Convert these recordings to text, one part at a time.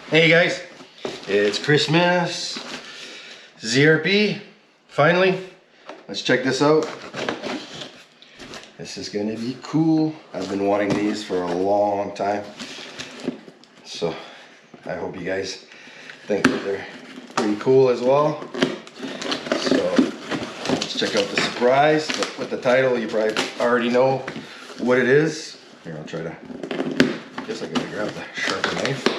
Hey guys, it's Christmas. ZRP, finally. Let's check this out. This is gonna be cool. I've been wanting these for a long time. So I hope you guys think that they're pretty cool as well. So let's check out the surprise. But with the title, you probably already know what it is. Here, I'll try to, I guess I gotta grab the sharper knife.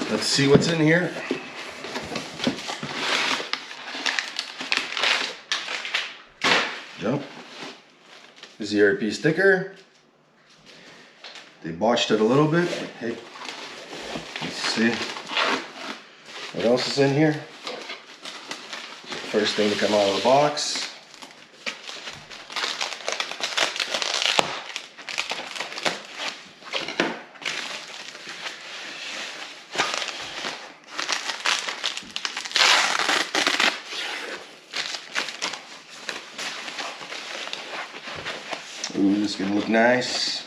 Let's see what's in here. Jump. ZRP sticker. They botched it a little bit, but hey, let's see what else is in here. First thing to come out of the box. Ooh, this is gonna look nice.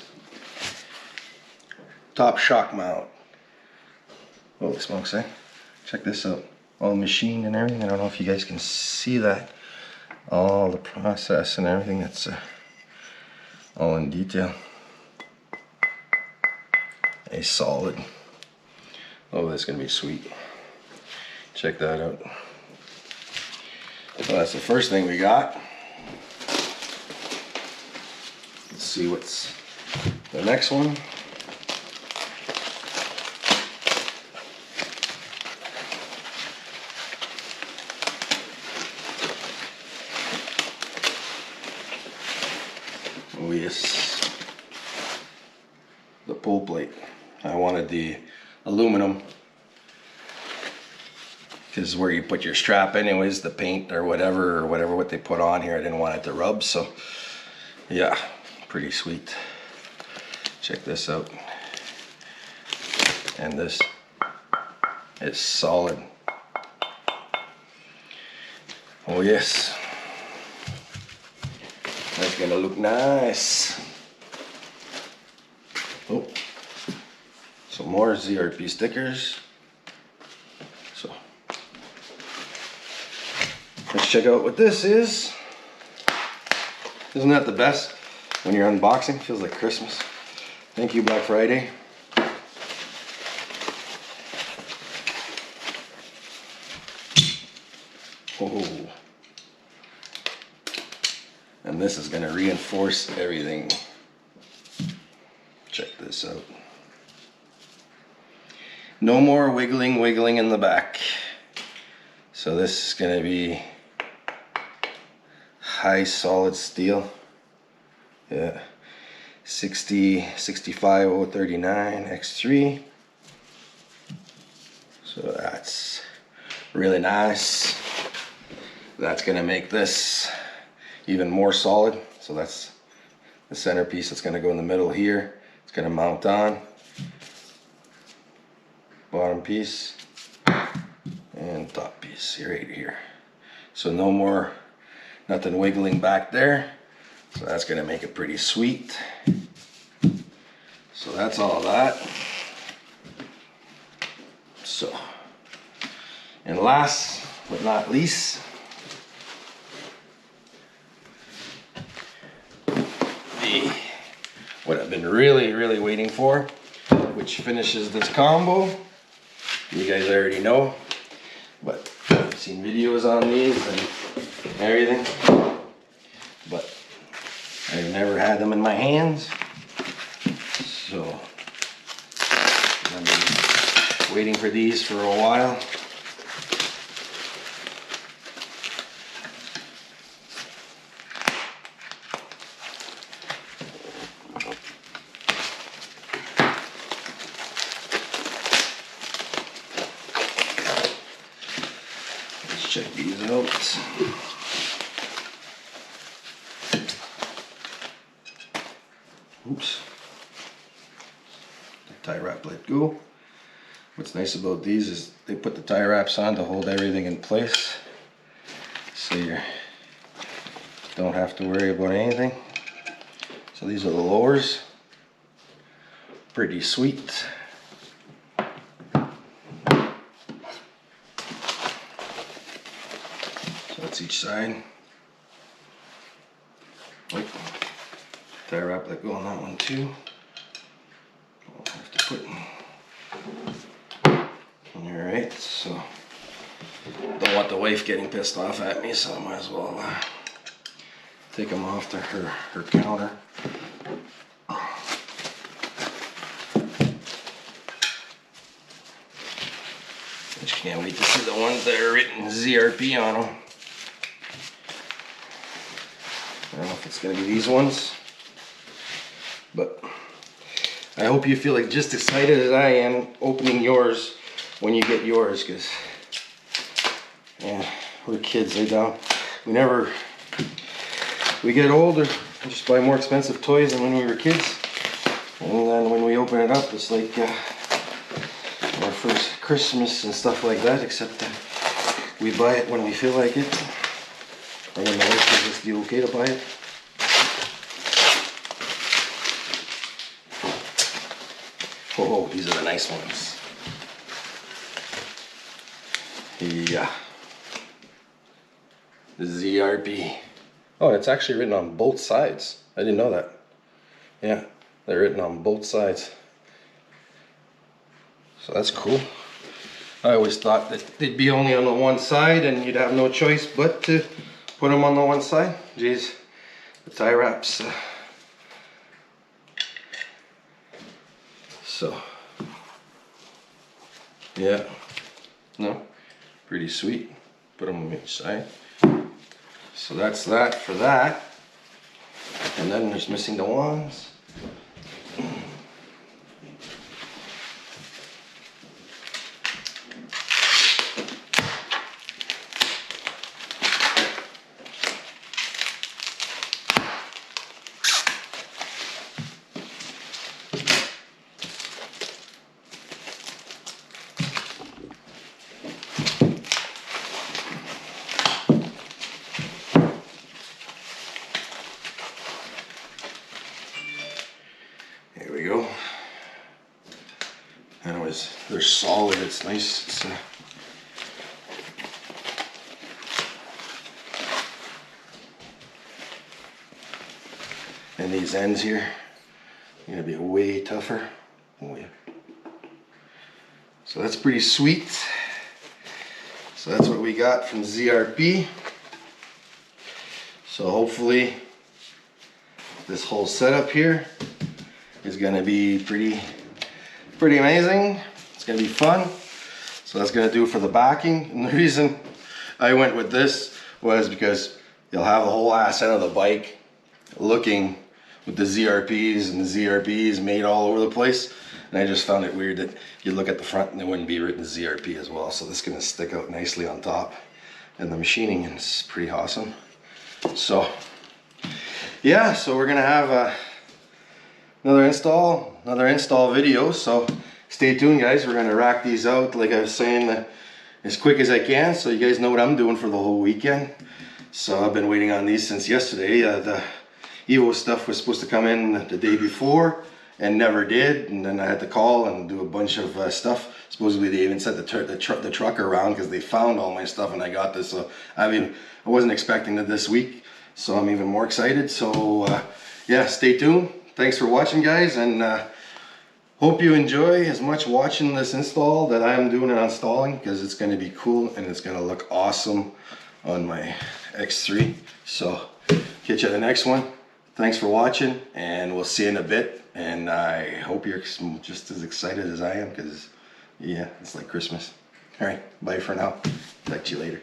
Top shock mount. Holy smokes, eh? Check this out. All machined and everything. I don't know if you guys can see that. All the process and everything. That's all in detail. A solid. Oh, that's gonna be sweet. Check that out. Well, that's the first thing we got. Let's see what's the next one. Oh yes, the pull plate. I wanted the aluminum because where you put your strap anyways, the paint or whatever what they put on here, I didn't want it to rub, so yeah. Pretty sweet. Check this out. And this is solid. Oh yes. That's gonna look nice. Oh, some more ZRP stickers. So let's check out what this is. Isn't that the best? When you're unboxing, feels like Christmas. Thank you, Black Friday. Oh. And this is gonna reinforce everything. Check this out. No more wiggling in the back. So this is gonna be high solid steel. Yeah, 65039 X3. So that's really nice. That's gonna make this even more solid. So that's the centerpiece that's gonna go in the middle here. It's gonna mount on. Bottom piece and top piece right here. So no more, nothing wiggling back there. So that's gonna make it pretty sweet. So that's all that. So, and last but not least, what I've been really waiting for, which finishes this combo. You guys already know, but I've seen videos on these and everything, but I've never had them in my hands, so I've been waiting for these for a while. Let's check these out. Oops. The tie wrap let go. What's nice about these is they put the tie wraps on to hold everything in place. So you're Don't have to worry about anything. So these are the lowers. Pretty sweet. So that's each side. Oh, tie wrap let go on that one too. I'll have to put. Alright, so don't want the wife getting pissed off at me, so I might as well take them off to her counter. Just can't wait to see the ones that are written ZRP on them. I don't know if it's going to be these ones, but I hope you feel like just excited as I am opening yours when you get yours, because yeah, we're kids, we get older and just buy more expensive toys than when we were kids, and then when we open it up it's like our first Christmas and stuff like that, except that we buy it when we feel like it, or when the wife gives us the okay to buy it. Oh, these are the nice ones. Yeah. The ZRP. Oh, it's actually written on both sides. I didn't know that. Yeah, they're written on both sides. So that's cool. I always thought that they'd be only on the one side and you'd have no choice but to put them on the one side. Jeez, the tie wraps. So, yeah, no, pretty sweet. Put them on each side. So that's that for that. And then there's missing the wands. There we go. Anyways, they're solid. It's nice. It's, and these ends here are gonna be way tougher. Oh yeah. So that's pretty sweet. So that's what we got from ZRP. So hopefully this whole setup here is gonna be pretty amazing. It's gonna be fun. So that's gonna do for the backing. And the reason I went with this was because you'll have the whole ass end of the bike looking with the ZRPs and the ZRBs made all over the place. And I just found it weird that you look at the front and it wouldn't be written ZRP as well. So this is gonna stick out nicely on top. And the machining is pretty awesome. So yeah, so we're gonna have another install video. So stay tuned, guys. We're gonna rack these out, like I was saying, as quick as I can, so you guys know what I'm doing for the whole weekend. So I've been waiting on these since yesterday. The Evo stuff was supposed to come in the day before and never did, and then I had to call and do a bunch of stuff. Supposedly they even sent the truck around because they found all my stuff and I got this. So I wasn't expecting it this week, so I'm even more excited. So yeah, stay tuned. Thanks for watching, guys, and hope you enjoy as much watching this install that I'm doing it installing, because it's going to be cool and it's going to look awesome on my X3. So catch you at the next one. Thanks for watching, and we'll see you in a bit. And I hope you're just as excited as I am, because yeah, it's like Christmas. All right, bye for now. Talk to you later.